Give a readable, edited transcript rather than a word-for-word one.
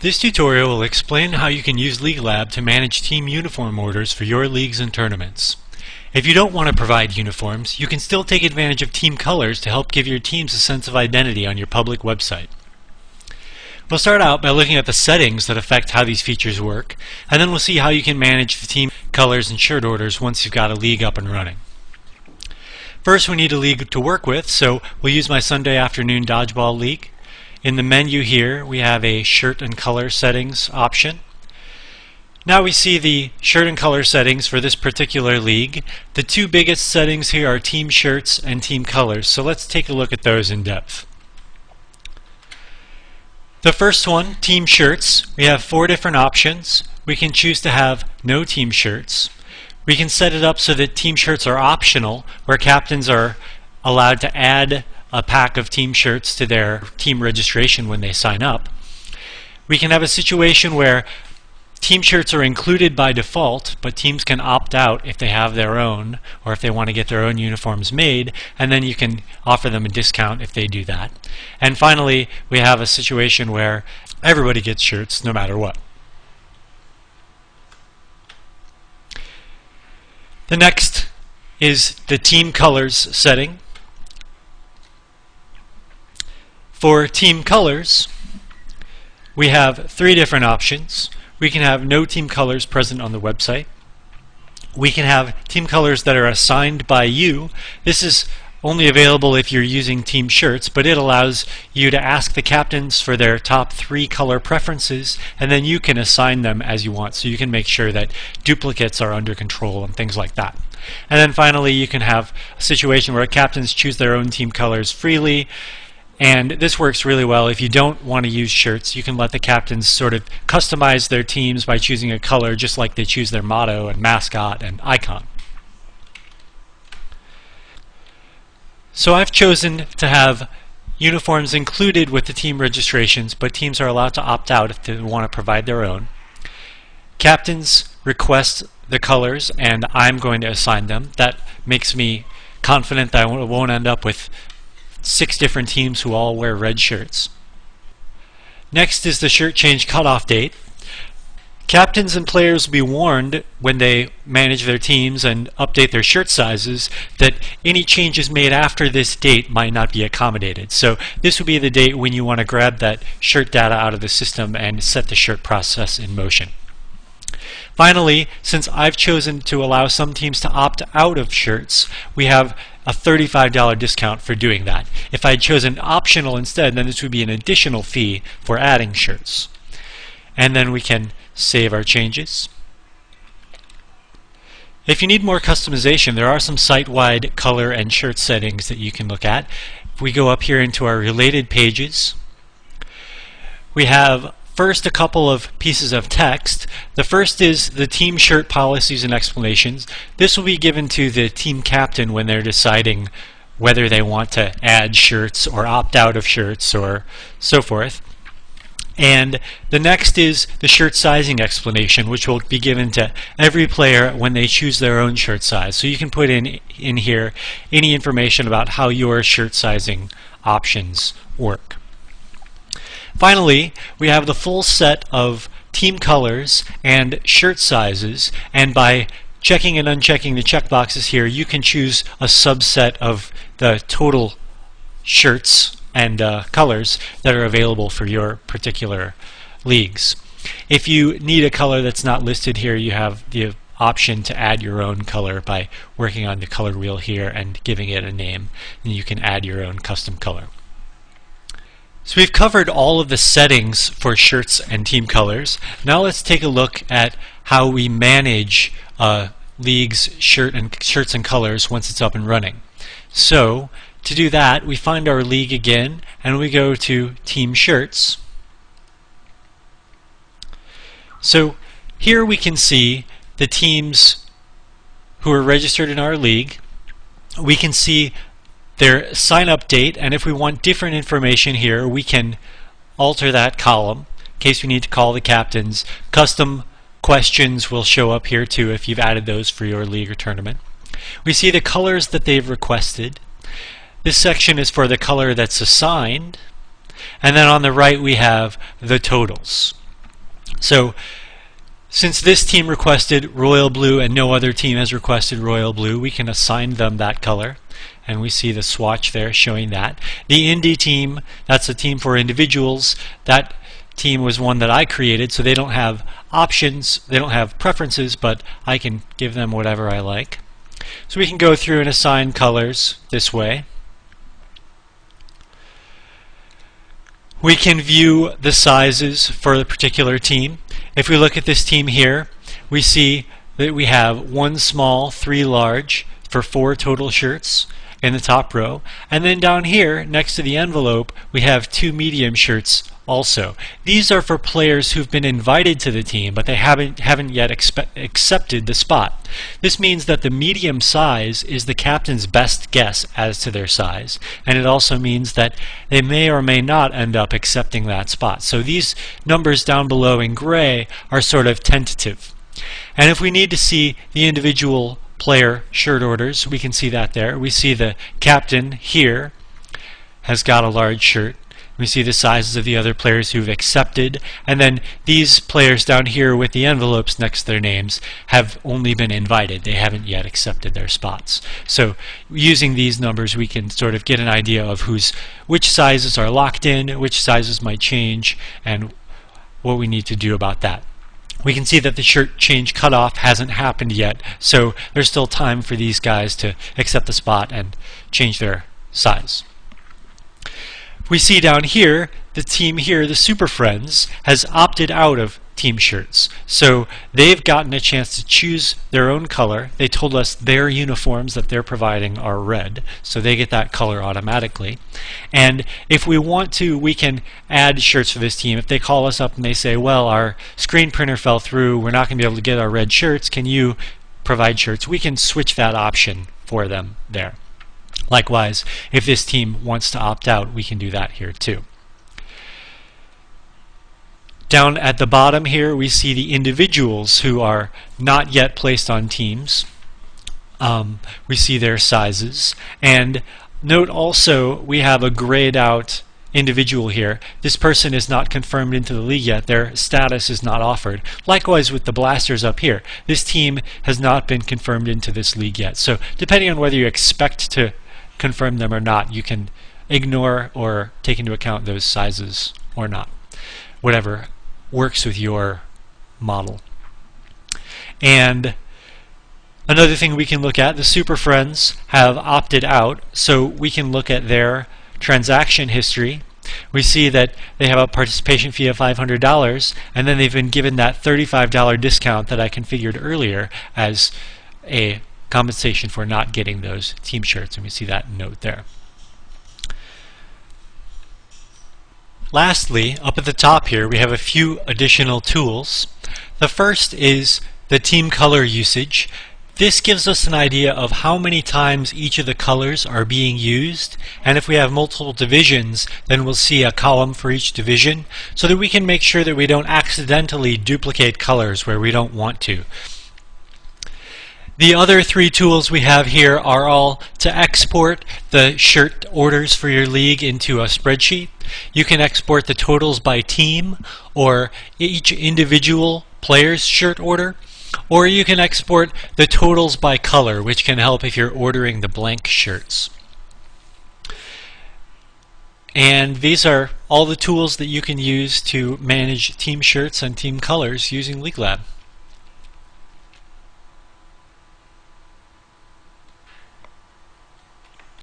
This tutorial will explain how you can use League Lab to manage team uniform orders for your leagues and tournaments. If you don't want to provide uniforms, you can still take advantage of team colors to help give your teams a sense of identity on your public website. We'll start out by looking at the settings that affect how these features work, and then we'll see how you can manage the team colors and shirt orders once you've got a league up and running. First, we need a league to work with, so we'll use my Sunday afternoon dodgeball league. In the menu here, we have a shirt and color settings option. Now we see the shirt and color settings for this particular league. The two biggest settings here are team shirts and team colors, so let's take a look at those in depth. The first one, team shirts, we have 4 different options. We can choose to have no team shirts. We can set it up so that team shirts are optional, where captains are allowed to add a pack of team shirts to their team registration when they sign up. We can have a situation where team shirts are included by default, but teams can opt out if they have their own, or if they want to get their own uniforms made, and then you can offer them a discount if they do that. And finally, we have a situation where everybody gets shirts no matter what. The next is the team colors setting. For team colors, we have 3 different options. We can have no team colors present on the website. We can have team colors that are assigned by you. This is only available if you're using team shirts, but it allows you to ask the captains for their top 3 color preferences, and then you can assign them as you want, so you can make sure that duplicates are under control and things like that. And then finally, you can have a situation where captains choose their own team colors freely, and this works really well. If you don't want to use shirts, you can let the captains sort of customize their teams by choosing a color just like they choose their motto and mascot and icon. So I've chosen to have uniforms included with the team registrations, but teams are allowed to opt out if they want to provide their own. Captains request the colors, and I'm going to assign them. That makes me confident that I won't end up with 6 different teams who all wear red shirts. Next is the shirt change cutoff date. Captains and players will be warned when they manage their teams and update their shirt sizes that any changes made after this date might not be accommodated. So this will be the date when you want to grab that shirt data out of the system and set the shirt process in motion. Finally, since I've chosen to allow some teams to opt out of shirts, we have a $35 discount for doing that. If I had chosen optional instead, then this would be an additional fee for adding shirts. And then we can save our changes. If you need more customization, there are some site-wide color and shirt settings that you can look at. If we go up here into our related pages, we have first a couple of pieces of text. The first is the team shirt policies and explanations. This will be given to the team captain when they're deciding whether they want to add shirts or opt out of shirts or so forth. And the next is the shirt sizing explanation, which will be given to every player when they choose their own shirt size. So you can put in here any information about how your shirt sizing options work. Finally, we have the full set of team colors and shirt sizes, and by checking and unchecking the checkboxes here, you can choose a subset of the total shirts and colors that are available for your particular leagues. If you need a color that's not listed here, you have the option to add your own color by working on the color wheel here and giving it a name, and you can add your own custom color. So we've covered all of the settings for shirts and team colors. Now let's take a look at how we manage league's shirts and colors once it's up and running. So to do that, we find our league again, and we go to Team Shirts. So here we can see the teams who are registered in our league. We can see their sign-up date, and if we want different information here, we can alter that column in case we need to call the captains. Custom questions will show up here too if you've added those for your league or tournament. We see the colors that they've requested. This section is for the color that's assigned, and then on the right we have the totals. So since this team requested royal blue and no other team has requested royal blue, we can assign them that color. And we see the swatch there showing that. The indie team, that's a team for individuals. That team was one that I created, so they don't have options, they don't have preferences, but I can give them whatever I like. So we can go through and assign colors this way. We can view the sizes for the particular team. If we look at this team here, we see that we have 1 small, 3 large for 4 total shirts in the top row. And then down here, next to the envelope, we have 2 medium shirts also. These are for players who've been invited to the team, but they haven't yet accepted the spot. This means that the medium size is the captain's best guess as to their size, and it also means that they may or may not end up accepting that spot. So these numbers down below in gray are sort of tentative. And if we need to see the individual player shirt orders, we can see that there. We see the captain here has got a large shirt. We see the sizes of the other players who've accepted, and then these players down here with the envelopes next to their names have only been invited. They haven't yet accepted their spots. So using these numbers, we can sort of get an idea of which sizes are locked in, which sizes might change, and what we need to do about that. We can see that the shirt change cutoff hasn't happened yet, so there's still time for these guys to accept the spot and change their size. We see down here, the team here, the Super Friends, has opted out of team shirts. So they've gotten a chance to choose their own color. They told us their uniforms that they're providing are red, so they get that color automatically. And if we want to, we can add shirts for this team. If they call us up and they say, well, our screen printer fell through, we're not going to be able to get our red shirts, can you provide shirts? We can switch that option for them there. Likewise, if this team wants to opt out, we can do that here too. Down at the bottom here, we see the individuals who are not yet placed on teams. We see their sizes. And note also, we have a grayed out individual here. This person is not confirmed into the league yet. Their status is not offered. Likewise with the blasters up here. This team has not been confirmed into this league yet. So depending on whether you expect to confirm them or not, you can ignore or take into account those sizes or not. Whatever works with your model. And another thing we can look at, the Super Friends have opted out, so we can look at their transaction history. We see that they have a participation fee of $500, and then they've been given that $35 discount that I configured earlier as a compensation for not getting those team shirts, and we see that note there. Lastly, up at the top here, we have a few additional tools. The first is the team color usage. This gives us an idea of how many times each of the colors are being used, and if we have multiple divisions, then we'll see a column for each division, so that we can make sure that we don't accidentally duplicate colors where we don't want to. The other 3 tools we have here are all to export the shirt orders for your league into a spreadsheet. You can export the totals by team or each individual player's shirt order, or you can export the totals by color, which can help if you're ordering the blank shirts. And these are all the tools that you can use to manage team shirts and team colors using League Lab.